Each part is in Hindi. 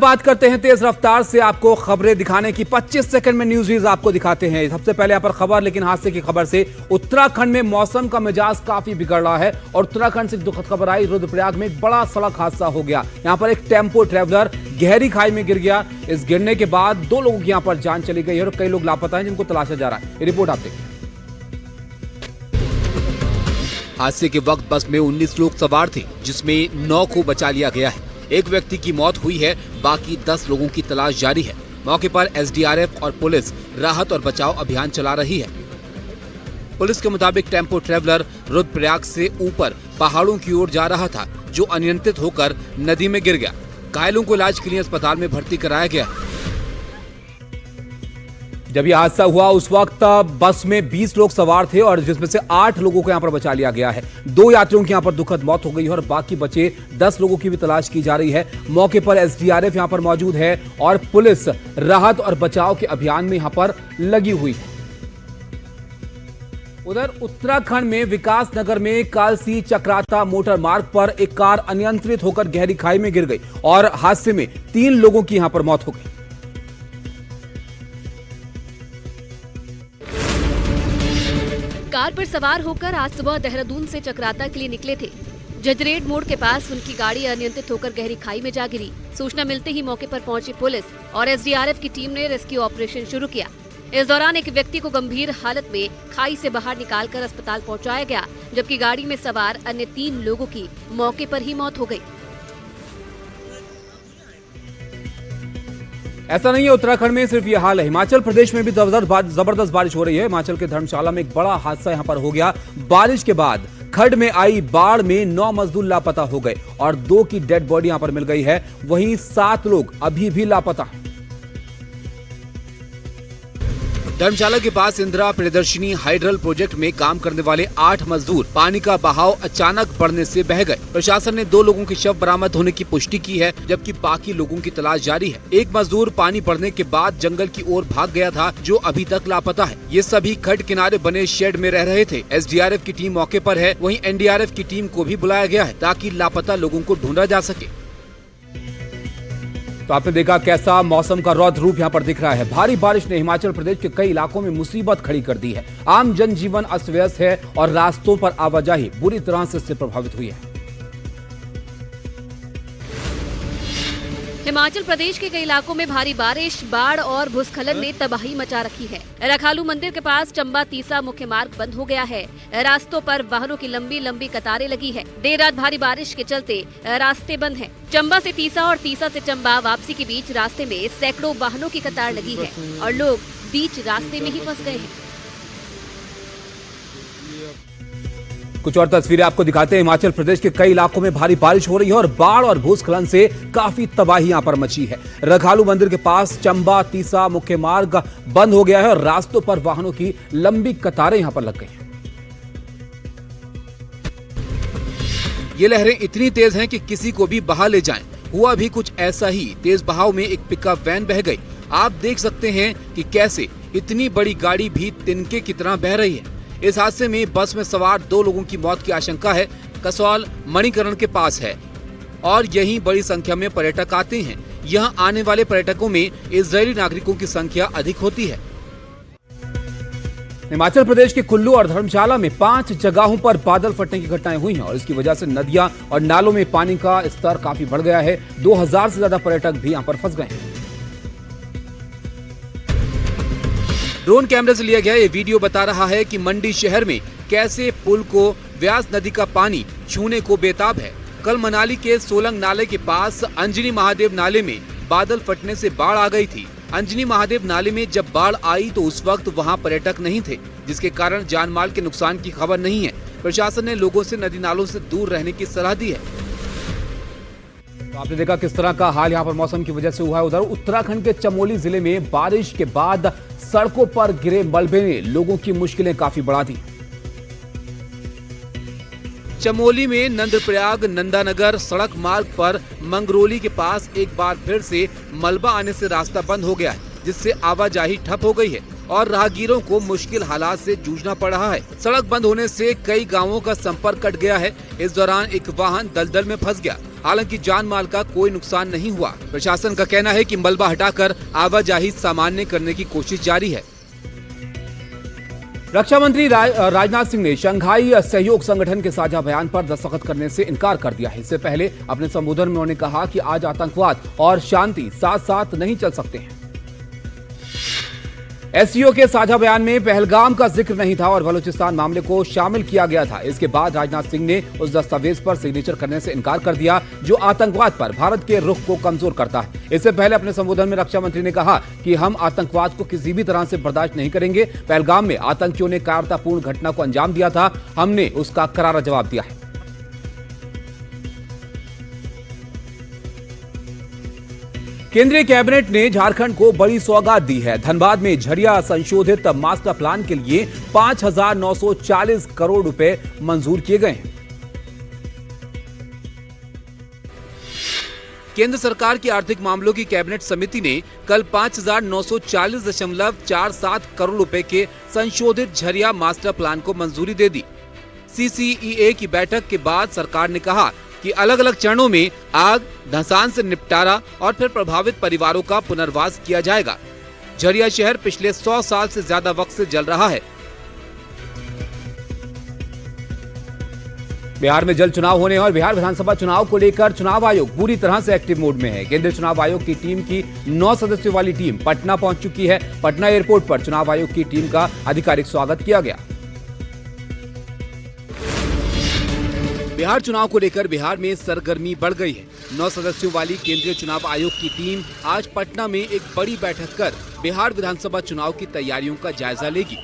बात करते हैं तेज रफ्तार से आपको खबरें दिखाने की। 25 सेकंड में न्यूज आपको दिखाते हैं। सबसे पहले यहाँ पर खबर, लेकिन हादसे की खबर से। उत्तराखंड में मौसम का मिजाज काफी बिगड़ रहा है और उत्तराखंड से दुखद खबर आई। रुद्रप्रयाग में एक बड़ा सड़क हादसा हो गया। यहाँ पर एक टेम्पो ट्रेवलर गहरी खाई में गिर गया। इस गिरने के बाद 2 लोगों की यहाँ पर जान चली गई और कई लोग लापता हैं जिनको तलाशा जा रहा है। ये रिपोर्ट आप देखिए। हादसे के वक्त बस में 19 लोग सवार थे, जिसमें 9 को बचा लिया गया है। एक व्यक्ति की मौत हुई है, बाकी 10 लोगों की तलाश जारी है। मौके पर एसडीआरएफ और पुलिस राहत और बचाव अभियान चला रही है। पुलिस के मुताबिक टेम्पो ट्रेवलर रुद्रप्रयाग से ऊपर पहाड़ों की ओर जा रहा था, जो अनियंत्रित होकर नदी में गिर गया। घायलों को इलाज के लिए अस्पताल में भर्ती कराया गया। जब यह हादसा हुआ उस वक्त बस में 20 लोग सवार थे और जिसमें से 8 लोगों को यहां पर बचा लिया गया है। 2 यात्रियों की यहां पर दुखद मौत हो गई है और बाकी बचे 10 लोगों की भी तलाश की जा रही है। मौके पर एसडीआरएफ यहां पर मौजूद है और पुलिस राहत और बचाव के अभियान में यहां पर लगी हुई है। उधर उत्तराखंड में विकास नगर में कालसी चक्राता मोटर मार्ग पर एक कार अनियंत्रित होकर गहरी खाई में गिर गई और हादसे में 3 लोगों की यहां पर मौत हो गई। कार पर सवार होकर आज सुबह देहरादून से चक्राता के लिए निकले थे। जजरेड मोड़ के पास उनकी गाड़ी अनियंत्रित होकर गहरी खाई में जा गिरी। सूचना मिलते ही मौके पर पहुंची पुलिस और एसडीआरएफ की टीम ने रेस्क्यू ऑपरेशन शुरू किया। इस दौरान एक व्यक्ति को गंभीर हालत में खाई से बाहर निकालकर अस्पताल पहुंचाया गया, जबकि गाड़ी में सवार अन्य 3 लोगों की मौके पर ही मौत हो गई। ऐसा नहीं है उत्तराखंड में सिर्फ ये हाल है, हिमाचल प्रदेश में भी जबरदस्त बारिश हो रही है। हिमाचल के धर्मशाला में एक बड़ा हादसा यहां पर हो गया। बारिश के बाद खड्ड में आई बाढ़ में 9 मजदूर लापता हो गए और 2 की डेड बॉडी यहां पर मिल गई है। वहीं 7 लोग अभी भी लापता हैं। धर्मशाला के पास इंदिरा प्रियदर्शिनी हाइड्रल प्रोजेक्ट में काम करने वाले 8 मजदूर पानी का बहाव अचानक बढ़ने से बह गए। प्रशासन ने 2 लोगों के शव बरामद होने की पुष्टि की है, जबकि बाकी लोगों की तलाश जारी है। एक मजदूर पानी बढ़ने के बाद जंगल की ओर भाग गया था, जो अभी तक लापता है। ये सभी खड्ड किनारे बने शेड में रह रहे थे। एसडीआरएफ की टीम मौके पर है, वहीं एनडीआरएफ की टीम को भी बुलाया गया है ताकि लापता लोगों को ढूंढा जा सके। तो आपने देखा कैसा मौसम का रौद्र रूप यहां पर दिख रहा है। भारी बारिश ने हिमाचल प्रदेश के कई इलाकों में मुसीबत खड़ी कर दी है। आम जनजीवन अस्त व्यस्त है और रास्तों पर आवाजाही बुरी तरह से इससे प्रभावित हुई है। हिमाचल प्रदेश के कई इलाकों में भारी बारिश, बाढ़ और भूस्खलन ने तबाही मचा रखी है। रखालू मंदिर के पास चंबा तीसा मुख्य मार्ग बंद हो गया है। रास्तों पर वाहनों की लंबी लंबी कतारें लगी है। देर रात भारी बारिश के चलते रास्ते बंद हैं। चंबा से तीसा और तीसा से चंबा वापसी के बीच रास्ते में सैकड़ों वाहनों की कतार लगी है और लोग बीच रास्ते में ही फंस गए हैं। कुछ और तस्वीरें आपको दिखाते हैं। हिमाचल प्रदेश के कई इलाकों में भारी बारिश हो रही है और बाढ़ और भूस्खलन से काफी तबाही यहां पर मची है। रखालू मंदिर के पास चंबा तीसा मुख्य मार्ग बंद हो गया है और रास्तों पर वाहनों की लंबी कतारें यहां पर लग गई हैं। ये लहरें इतनी तेज हैं कि किसी को भी बहा ले जाएं। हुआ भी कुछ ऐसा ही। तेज बहाव में एक पिकअप वैन बह गई। आप देख सकते हैं कि कैसे इतनी बड़ी गाड़ी भी तिनके की तरह बह रही है। इस हादसे में बस में सवार 2 लोगों की मौत की आशंका है। कसौल मणिकरण के पास है और यहीं बड़ी संख्या में पर्यटक आते हैं। यहां आने वाले पर्यटकों में इजरायली नागरिकों की संख्या अधिक होती है। हिमाचल प्रदेश के कुल्लू और धर्मशाला में 5 जगहों पर बादल फटने की घटनाएं हुई हैं और इसकी वजह से नदियां और नालों में पानी का स्तर काफी बढ़ गया है। 2000 से ज्यादा पर्यटक भी यहां पर फंस गए हैं। ड्रोन कैमरे से लिया गया ये वीडियो बता रहा है कि मंडी शहर में कैसे पुल को व्यास नदी का पानी छूने को बेताब है। कल मनाली के सोलंग नाले के पास अंजनी महादेव नाले में बादल फटने से बाढ़ आ गई थी। अंजनी महादेव नाले में जब बाढ़ आई तो उस वक्त वहां पर्यटक नहीं थे, जिसके कारण जान माल के नुकसान की खबर नहीं है। प्रशासन ने लोगों से नदी नालों से दूर रहने की सलाह दी है। तो आपने देखा किस तरह का हाल यहाँ पर मौसम की वजह से हुआ है। उधर उत्तराखंड के चमोली जिले में बारिश के बाद सड़कों पर गिरे मलबे ने लोगों की मुश्किलें काफी बढ़ा दी। चमोली में नंदप्रयाग नंदानगर सड़क मार्ग पर मंगरोली के पास एक बार फिर से मलबा आने से रास्ता बंद हो गया है, जिससे आवाजाही ठप हो गई है और राहगीरों को मुश्किल हालात से जूझना पड़ रहा है। सड़क बंद होने से कई गांवों का संपर्क कट गया है। इस दौरान एक वाहन दलदल में फंस गया। हालांकि जान माल का कोई नुकसान नहीं हुआ। प्रशासन का कहना है कि मलबा हटाकर आवाजाही सामान्य करने की कोशिश जारी है। रक्षा मंत्री राजनाथ सिंह ने शंघाई सहयोग संगठन के साझा बयान पर दस्तखत करने से इनकार कर दिया है। इससे पहले अपने संबोधन में उन्होंने कहा कि आज आतंकवाद और शांति साथ साथ नहीं चल सकते हैं। एससीओ के साझा बयान में पहलगाम का जिक्र नहीं था और बलूचिस्तान मामले को शामिल किया गया था। इसके बाद राजनाथ सिंह ने उस दस्तावेज पर सिग्नेचर करने से इनकार कर दिया जो आतंकवाद पर भारत के रुख को कमजोर करता है। इससे पहले अपने संबोधन में रक्षा मंत्री ने कहा कि हम आतंकवाद को किसी भी तरह से बर्दाश्त नहीं करेंगे। पहलगाम में आतंकियों ने कायरतापूर्ण घटना को अंजाम दिया था, हमने उसका करारा जवाब दिया है। केंद्रीय कैबिनेट ने झारखंड को बड़ी सौगात दी है। धनबाद में झरिया संशोधित मास्टर प्लान के लिए 5,940 करोड़ रुपए मंजूर किए गए हैं। केंद्र सरकार की आर्थिक मामलों की कैबिनेट समिति ने कल 5,940.47 करोड़ रुपए के संशोधित झरिया मास्टर प्लान को मंजूरी दे दी। CCEA की बैठक के बाद सरकार ने कहा कि अलग अलग चरणों में आग, धंसान से निपटारा और फिर प्रभावित परिवारों का पुनर्वास किया जाएगा। झरिया शहर पिछले 100 साल से ज्यादा वक्त से जल रहा है। बिहार में जल्द चुनाव होने और बिहार विधानसभा चुनाव को लेकर चुनाव आयोग पूरी तरह से एक्टिव मोड में है। केंद्रीय चुनाव आयोग की टीम की 9 सदस्यों वाली टीम पटना पहुंच चुकी है। पटना एयरपोर्ट पर चुनाव आयोग की टीम का आधिकारिक स्वागत किया गया। बिहार चुनाव को लेकर बिहार में सरगर्मी बढ़ गई है। 9 सदस्यों वाली केंद्रीय चुनाव आयोग की टीम आज पटना में एक बड़ी बैठक कर बिहार विधानसभा चुनाव की तैयारियों का जायजा लेगी।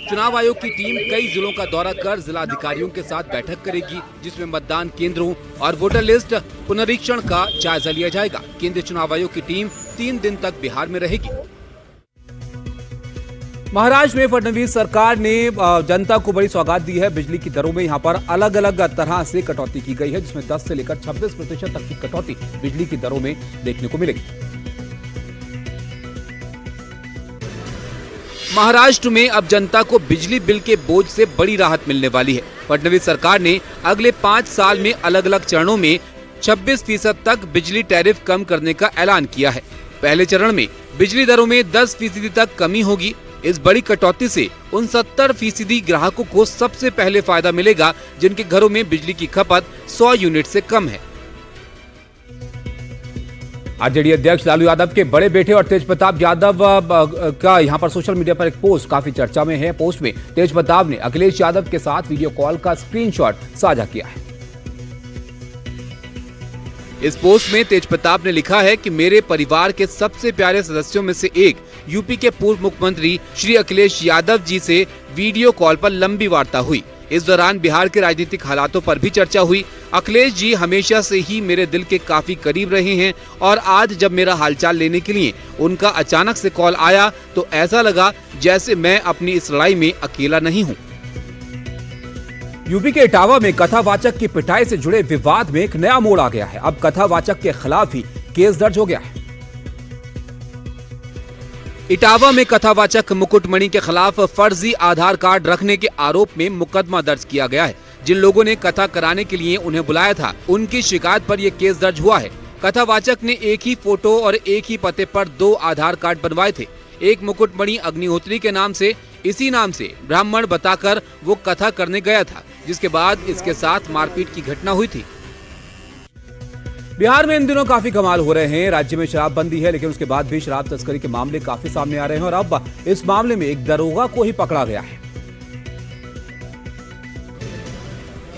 चुनाव आयोग की टीम कई जिलों का दौरा कर जिला अधिकारियों के साथ बैठक करेगी, जिसमें मतदान केंद्रों और वोटर लिस्ट पुनरीक्षण का जायजा लिया जाएगा। केंद्रीय चुनाव आयोग की टीम 3 दिन तक बिहार में रहेगी। महाराष्ट्र में फडणवीस सरकार ने जनता को बड़ी सौगात दी है। बिजली की दरों में यहां पर अलग अलग तरह से कटौती की गई है, जिसमें 10 से लेकर 26% तक की कटौती बिजली की दरों में देखने को मिलेगी। महाराष्ट्र में अब जनता को बिजली बिल के बोझ से बड़ी राहत मिलने वाली है। फडणवीस सरकार ने अगले 5 साल में अलग अलग चरणों में 26% तक बिजली टैरिफ कम करने का ऐलान किया है। पहले चरण में बिजली दरों में 10% तक कमी होगी। इस बड़ी कटौती से उन 70% ग्राहकों को सबसे पहले फायदा मिलेगा जिनके घरों में बिजली की खपत 100 यूनिट से कम है। आरजेडी अध्यक्ष लालू यादव के बड़े बेटे और तेज प्रताप यादव का यहां पर सोशल मीडिया पर एक पोस्ट काफी चर्चा में है। पोस्ट में तेज प्रताप ने अखिलेश यादव के साथ वीडियो कॉल का स्क्रीनशॉट साझा किया है। इस पोस्ट में तेज प्रताप ने लिखा है कि मेरे परिवार के सबसे प्यारे सदस्यों में से एक यूपी के पूर्व मुख्यमंत्री श्री अखिलेश यादव जी से वीडियो कॉल पर लंबी वार्ता हुई। इस दौरान बिहार के राजनीतिक हालातों पर भी चर्चा हुई। अखिलेश जी हमेशा से ही मेरे दिल के काफी करीब रहे हैं और आज जब मेरा हालचाल लेने के लिए उनका अचानक से कॉल आया तो ऐसा लगा जैसे मैं अपनी इस लड़ाई में अकेला नहीं हूँ। यूपी के इटावा में कथावाचक की पिटाई से जुड़े विवाद में एक नया मोड़ आ गया है। अब कथावाचक के खिलाफ ही केस दर्ज हो गया है। इटावा में कथावाचक मुकुटमणि के खिलाफ फर्जी आधार कार्ड रखने के आरोप में मुकदमा दर्ज किया गया है। जिन लोगों ने कथा कराने के लिए उन्हें बुलाया था, उनकी शिकायत पर यह केस दर्ज हुआ है। कथावाचक ने एक ही फोटो और एक ही पते पर 2 आधार कार्ड बनवाए थे। एक मुकुटमणि अग्निहोत्री के नाम से, इसी नाम से ब्राह्मण बताकर वो कथा करने गया था, जिसके बाद इसके साथ मारपीट की घटना हुई थी। बिहार में इन दिनों काफी कमाल हो रहे हैं। राज्य में शराबबंदी है, लेकिन उसके बाद भी शराब तस्करी के मामले काफी सामने आ रहे हैं और अब इस मामले में एक दरोगा को ही पकड़ा गया है।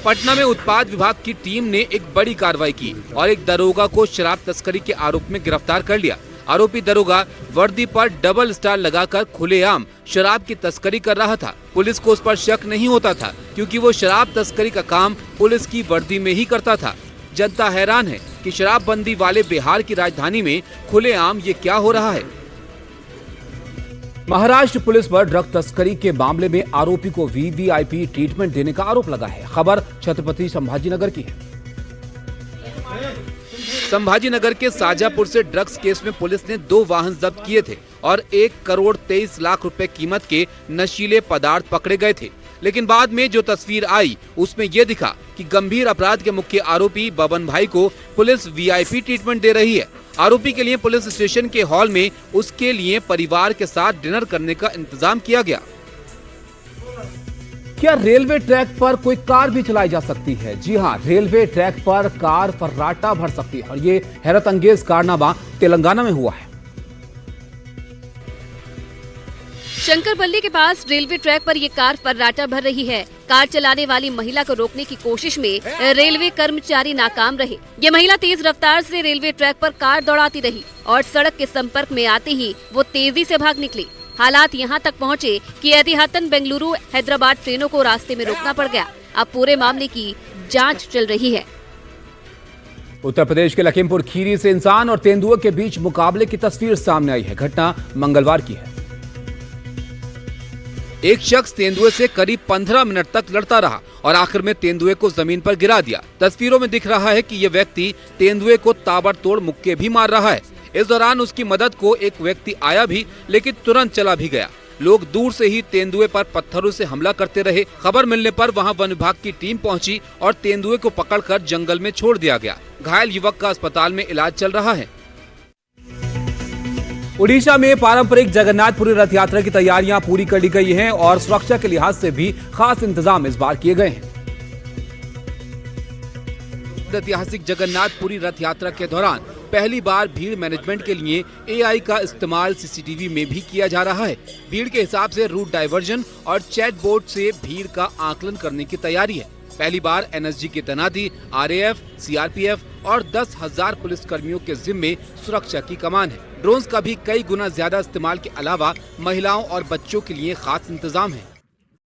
पटना में उत्पाद विभाग की टीम ने एक बड़ी कार्रवाई की और एक दरोगा को शराब तस्करी के आरोप में गिरफ्तार कर लिया। आरोपी दरोगा वर्दी पर डबल स्टार लगाकर खुलेआम शराब की तस्करी कर रहा था। पुलिस को उस पर शक नहीं होता था क्योंकि वो शराब तस्करी का काम पुलिस की वर्दी में ही करता था। जनता हैरान है कि शराबबंदी वाले बिहार की राजधानी में खुलेआम ये क्या हो रहा है। महाराष्ट्र पुलिस पर ड्रग तस्करी के मामले में आरोपी को वीवीआईपी ट्रीटमेंट देने का आरोप लगा है। खबर छत्रपति संभाजीनगर की है। संभाजीनगर के साजापुर से ड्रग्स केस में पुलिस ने 2 वाहन जब्त किए थे और 1 करोड़ 23 लाख रुपए कीमत के नशीले पदार्थ पकड़े गए थे। लेकिन बाद में जो तस्वीर आई उसमें ये दिखा कि गंभीर अपराध के मुख्य आरोपी बबन भाई को पुलिस वीआईपी ट्रीटमेंट दे रही है। आरोपी के लिए पुलिस स्टेशन के हॉल में उसके लिए परिवार के साथ डिनर करने का इंतजाम किया गया। क्या रेलवे ट्रैक पर कोई कार भी चलाई जा सकती है? जी हां, रेलवे ट्रैक पर कार फर्राटा भर सकती है और ये हैरत अंगेज कारनामा तेलंगाना में हुआ है। शंकरपल्ली के पास रेलवे ट्रैक पर ये कार फर्राटा भर रही है। कार चलाने वाली महिला को रोकने की कोशिश में रेलवे कर्मचारी नाकाम रहे। ये महिला तेज रफ्तार से रेलवे ट्रैक पर कार दौड़ाती रही और सड़क के संपर्क में आते ही वो तेजी से भाग निकली। हालात यहाँ तक पहुँचे कि एहतियातन बेंगलुरु हैदराबाद ट्रेनों को रास्ते में रोकना पड़ गया। अब पूरे मामले की जांच चल रही है। उत्तर प्रदेश के लखीमपुर खीरी से इंसान और तेंदुए के बीच मुकाबले की तस्वीर सामने आई है। घटना मंगलवार की है। एक शख्स तेंदुए से करीब 15 मिनट तक लड़ता रहा और आखिर में तेंदुए को जमीन पर गिरा दिया। तस्वीरों में दिख रहा है कि ये व्यक्ति तेंदुए को ताबड़तोड़ मुक्के भी मार रहा है। इस दौरान उसकी मदद को एक व्यक्ति आया भी, लेकिन तुरंत चला भी गया। लोग दूर से ही तेंदुए पर पत्थरों से हमला करते रहे। खबर मिलने पर वहां वन विभाग की टीम पहुंची और तेंदुए को पकड़कर जंगल में छोड़ दिया गया। घायल युवक का अस्पताल में इलाज चल रहा है। उड़ीसा में पारंपरिक जगन्नाथपुरी रथ यात्रा की तैयारियां पूरी कर ली गई हैं और सुरक्षा के लिहाज से भी खास इंतजाम इस बार किए गए हैं। ऐतिहासिक जगन्नाथपुरी रथ यात्रा के दौरान पहली बार भीड़ मैनेजमेंट के लिए एआई का इस्तेमाल सीसीटीवी में भी किया जा रहा है। भीड़ के हिसाब से रूट डाइवर्जन और चैट बोर्ड से भीड़ का आकलन करने की तैयारी है। पहली बार एनएसजी की तैनाती, आरएएफ, सीआरपीएफ और 10,000 पुलिस कर्मियों के जिम्मे सुरक्षा की कमान है। ड्रोन्स का भी कई गुना ज्यादा इस्तेमाल के अलावा महिलाओं और बच्चों के लिए खास इंतजाम है।